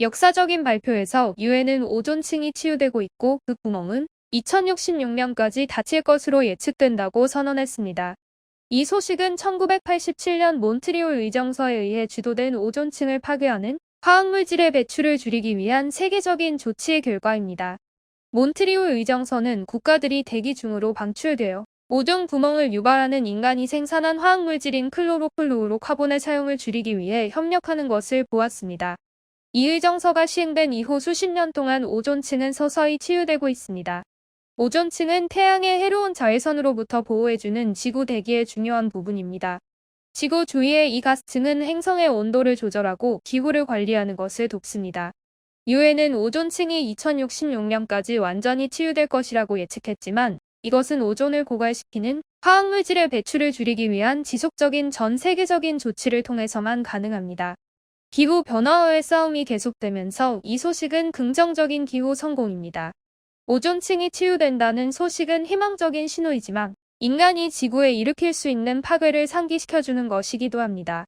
역사적인 발표에서 유엔은 오존층이 치유되고 있고 그 구멍은 2066년까지 닫힐 것으로 예측된다고 선언했습니다. 이 소식은 1987년 몬트리올 의정서에 의해 주도된 오존층을 파괴하는 화학물질의 배출을 줄이기 위한 세계적인 조치의 결과입니다. 몬트리올 의정서는 국가들이 대기 중으로 방출되어 오존 구멍을 유발하는 인간이 생산한 화학물질인 클로로플루오로카본의 사용을 줄이기 위해 협력하는 것을 보았습니다. 이 의정서가 시행된 이후 수십 년 동안 오존층은 서서히 치유되고 있습니다. 오존층은 태양의 해로운 자외선으로부터 보호해주는 지구 대기의 중요한 부분입니다. 지구 주위의 이 가스층은 행성의 온도를 조절하고 기후를 관리하는 것을 돕습니다. 유엔은 오존층이 2066년까지 완전히 치유될 것이라고 예측했지만 이것은 오존을 고갈시키는 화학물질의 배출을 줄이기 위한 지속적인 전 세계적인 조치를 통해서만 가능합니다. 기후 변화와의 싸움이 계속되면서 이 소식은 긍정적인 기후 성공입니다. 오존층이 치유된다는 소식은 희망적인 신호이지만 인간이 지구에 일으킬 수 있는 파괴를 상기시켜주는 것이기도 합니다.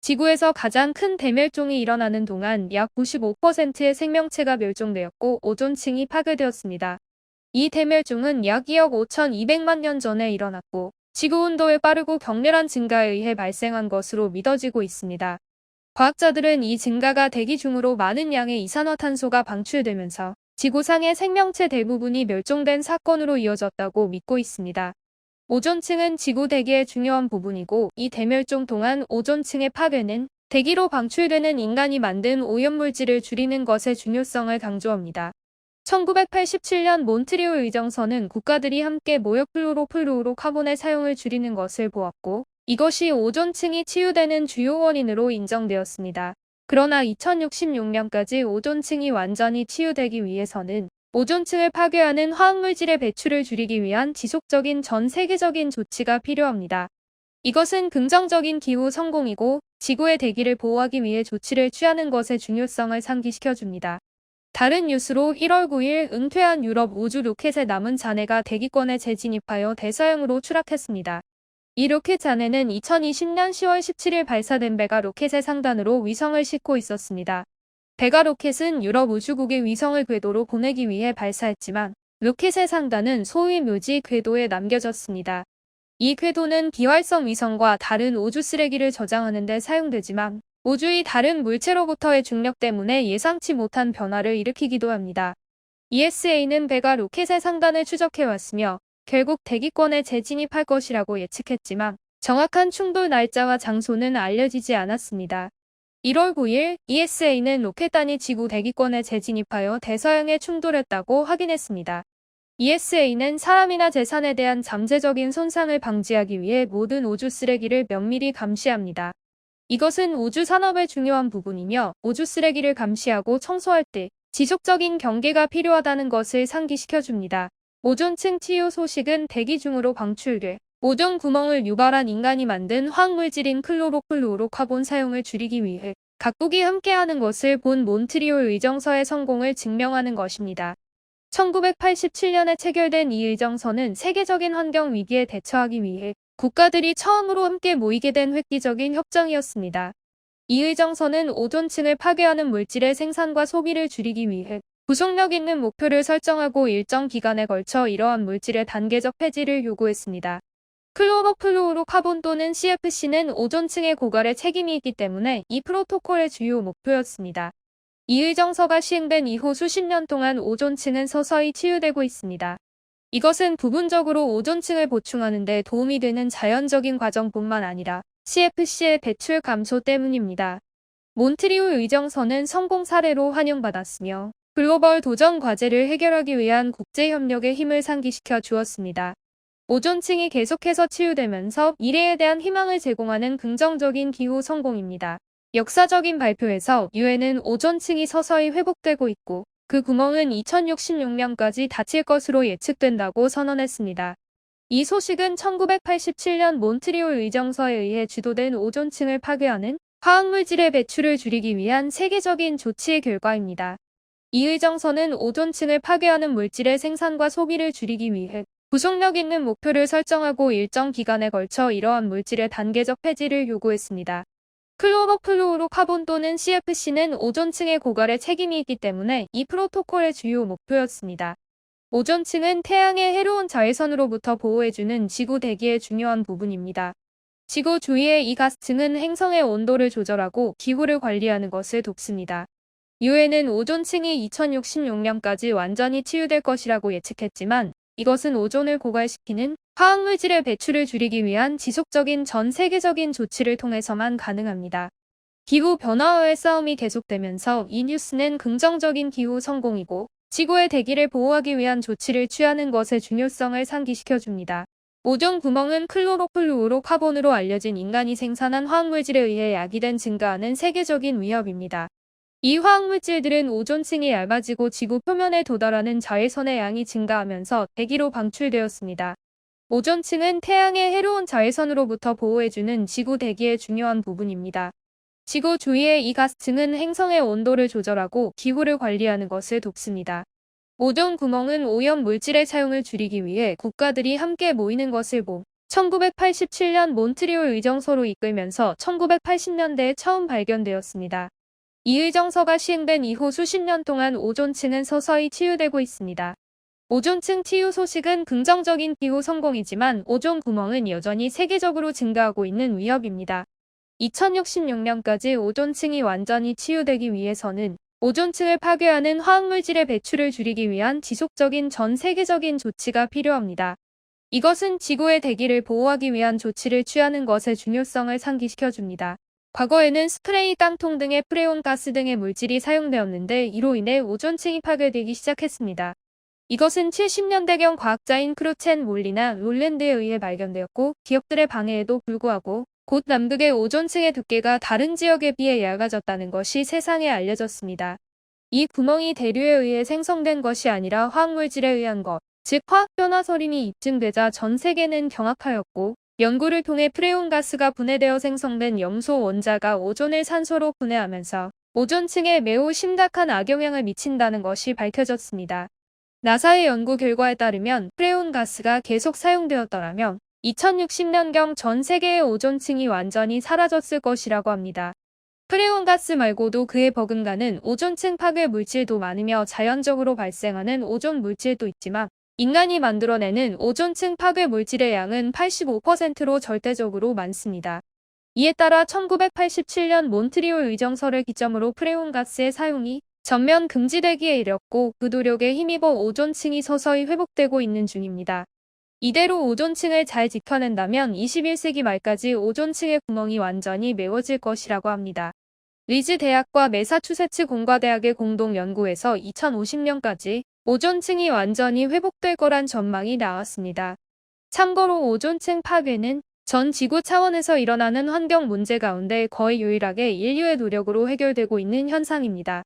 지구에서 가장 큰 대멸종이 일어나는 동안 약 95%의 생명체가 멸종되었고 오존층이 파괴되었습니다. 이 대멸종은 약 2억 5,200만 년 전에 일어났고 지구 온도의 빠르고 격렬한 증가에 의해 발생한 것으로 믿어지고 있습니다. 과학자들은 이 증가가 대기 중으로 많은 양의 이산화탄소가 방출되면서 지구상의 생명체 대부분이 멸종된 사건으로 이어졌다고 믿고 있습니다. 오존층은 지구 대기의 중요한 부분이고 이 대멸종 동안 오존층의 파괴는 대기로 방출되는 인간이 만든 오염물질을 줄이는 것의 중요성을 강조합니다. 1987년 몬트리올 의정서는 국가들이 함께 모여 클로로플루오로카본의 사용을 줄이는 것을 보았고 이것이 오존층이 치유되는 주요 원인으로 인정되었습니다. 그러나 2066년까지 오존층이 완전히 치유되기 위해서는 오존층을 파괴하는 화학물질의 배출을 줄이기 위한 지속적인 전 세계적인 조치가 필요합니다. 이것은 긍정적인 기후 성공이고 지구의 대기를 보호하기 위해 조치를 취하는 것의 중요성을 상기시켜줍니다. 다른 뉴스로 1월 9일 은퇴한 유럽 우주 로켓의 남은 잔해가 대기권에 재진입하여 대서양으로 추락했습니다. 이 로켓 잔해는 2020년 10월 17일 발사된 베가 로켓의 상단으로 위성을 싣고 있었습니다. 베가 로켓은 유럽 우주국의 위성을 궤도로 보내기 위해 발사했지만 로켓의 상단은 소위 묘지 궤도에 남겨졌습니다. 이 궤도는 비활성 위성과 다른 우주 쓰레기를 저장하는 데 사용되지만 우주의 다른 물체로부터의 중력 때문에 예상치 못한 변화를 일으키기도 합니다. ESA는 베가 로켓의 상단을 추적해왔으며 결국 대기권에 재진입할 것이라고 예측했지만 정확한 충돌 날짜와 장소는 알려지지 않았습니다. 1월 9일 ESA는 로켓단이 지구 대기권에 재진입하여 대서양에 충돌했다고 확인했습니다. ESA는 사람이나 재산에 대한 잠재적인 손상을 방지하기 위해 모든 우주 쓰레기를 면밀히 감시합니다. 이것은 우주 산업의 중요한 부분이며 우주 쓰레기를 감시하고 청소할 때 지속적인 경계가 필요하다는 것을 상기시켜줍니다. 오존층 치유 소식은 대기 중으로 방출돼 오존 구멍을 유발한 인간이 만든 화학물질인 클로로플루오로카본 사용을 줄이기 위해 각국이 함께하는 것을 본 몬트리올 의정서의 성공을 증명하는 것입니다. 1987년에 체결된 이 의정서는 세계적인 환경 위기에 대처하기 위해 국가들이 처음으로 함께 모이게 된 획기적인 협정이었습니다. 이 의정서는 오존층을 파괴하는 물질의 생산과 소비를 줄이기 위해 구속력 있는 목표를 설정하고 일정 기간에 걸쳐 이러한 물질의 단계적 폐지를 요구했습니다. 클로로플루오로카본 또는 CFC는 오존층의 고갈에 책임이 있기 때문에 이 프로토콜의 주요 목표였습니다. 이 의정서가 시행된 이후 수십 년 동안 오존층은 서서히 치유되고 있습니다. 이것은 부분적으로 오존층을 보충하는 데 도움이 되는 자연적인 과정뿐만 아니라 CFC의 배출 감소 때문입니다. 몬트리올 의정서는 성공 사례로 환영받았으며 글로벌 도전 과제를 해결하기 위한 국제협력의 힘을 상기시켜 주었습니다. 오존층이 계속해서 치유되면서 미래에 대한 희망을 제공하는 긍정적인 기후 성공입니다. 역사적인 발표에서 유엔은 오존층이 서서히 회복되고 있고 그 구멍은 2066년까지 닫힐 것으로 예측된다고 선언했습니다. 이 소식은 1987년 몬트리올 의정서에 의해 주도된 오존층을 파괴하는 화학물질의 배출을 줄이기 위한 세계적인 조치의 결과입니다. 이 의정서는 오존층을 파괴하는 물질의 생산과 소비를 줄이기 위해 구속력 있는 목표를 설정하고 일정 기간에 걸쳐 이러한 물질의 단계적 폐지를 요구했습니다. 클로로플루오로카본 또는 CFC는 오존층의 고갈에 책임이 있기 때문에 이 프로토콜의 주요 목표였습니다. 오존층은 태양의 해로운 자외선으로부터 보호해주는 지구 대기의 중요한 부분입니다. 지구 주위의 이 가스층은 행성의 온도를 조절하고 기후를 관리하는 것을 돕습니다. 유엔은 오존층이 2066년까지 완전히 치유될 것이라고 예측했지만 이것은 오존을 고갈시키는 화학물질의 배출을 줄이기 위한 지속적인 전 세계적인 조치를 통해서만 가능합니다. 기후 변화와의 싸움이 계속되면서 이 뉴스는 긍정적인 기후 성공이고 지구의 대기를 보호하기 위한 조치를 취하는 것의 중요성을 상기시켜줍니다. 오존 구멍은 클로로플루오로카본으로 알려진 인간이 생산한 화학물질에 의해 야기된 증가하는 세계적인 위협입니다. 이 화학물질들은 오존층이 얇아지고 지구 표면에 도달하는 자외선의 양이 증가하면서 대기로 방출되었습니다. 오존층은 태양의 해로운 자외선으로부터 보호해주는 지구 대기의 중요한 부분입니다. 지구 주위의 이 가스층은 행성의 온도를 조절하고 기후를 관리하는 것을 돕습니다. 오존 구멍은 오염 물질의 사용을 줄이기 위해 국가들이 함께 모이는 것을 1987년 몬트리올 의정서로 이끌면서 1980년대에 처음 발견되었습니다. 이 의정서가 시행된 이후 수십 년 동안 오존층은 서서히 치유되고 있습니다. 오존층 치유 소식은 긍정적인 기후 성공이지만 오존 구멍은 여전히 세계적으로 증가하고 있는 위협입니다. 2066년까지 오존층이 완전히 치유되기 위해서는 오존층을 파괴하는 화학물질의 배출을 줄이기 위한 지속적인 전 세계적인 조치가 필요합니다. 이것은 지구의 대기를 보호하기 위한 조치를 취하는 것의 중요성을 상기시켜줍니다. 과거에는 스프레이 깡통 등의 프레온 가스 등의 물질이 사용되었는데 이로 인해 오존층이 파괴되기 시작했습니다. 이것은 70년대경 과학자인 크루첸 몰리나 롤랜드에 의해 발견되었고 기업들의 방해에도 불구하고 곧 남극의 오존층의 두께가 다른 지역에 비해 얇아졌다는 것이 세상에 알려졌습니다. 이 구멍이 대류에 의해 생성된 것이 아니라 화학물질에 의한 것, 즉 화학변화설임이 입증되자 전 세계는 경악하였고 연구를 통해 프레온 가스가 분해되어 생성된 염소 원자가 오존을 산소로 분해하면서 오존층에 매우 심각한 악영향을 미친다는 것이 밝혀졌습니다. 나사의 연구 결과에 따르면 프레온 가스가 계속 사용되었더라면 2060년경 전 세계의 오존층이 완전히 사라졌을 것이라고 합니다. 프레온 가스 말고도 그에 버금가는 오존층 파괴 물질도 많으며 자연적으로 발생하는 오존 물질도 있지만 인간이 만들어내는 오존층 파괴 물질의 양은 85%로 절대적으로 많습니다. 이에 따라 1987년 몬트리올 의정서를 기점으로 프레온 가스의 사용이 전면 금지되기에 이르렀고 그 노력에 힘입어 오존층이 서서히 회복되고 있는 중입니다. 이대로 오존층을 잘 지켜낸다면 21세기 말까지 오존층의 구멍이 완전히 메워질 것이라고 합니다. 리즈 대학과 매사추세츠 공과대학의 공동 연구에서 2050년까지 오존층이 완전히 회복될 거란 전망이 나왔습니다. 참고로 오존층 파괴는 전 지구 차원에서 일어나는 환경 문제 가운데 거의 유일하게 인류의 노력으로 해결되고 있는 현상입니다.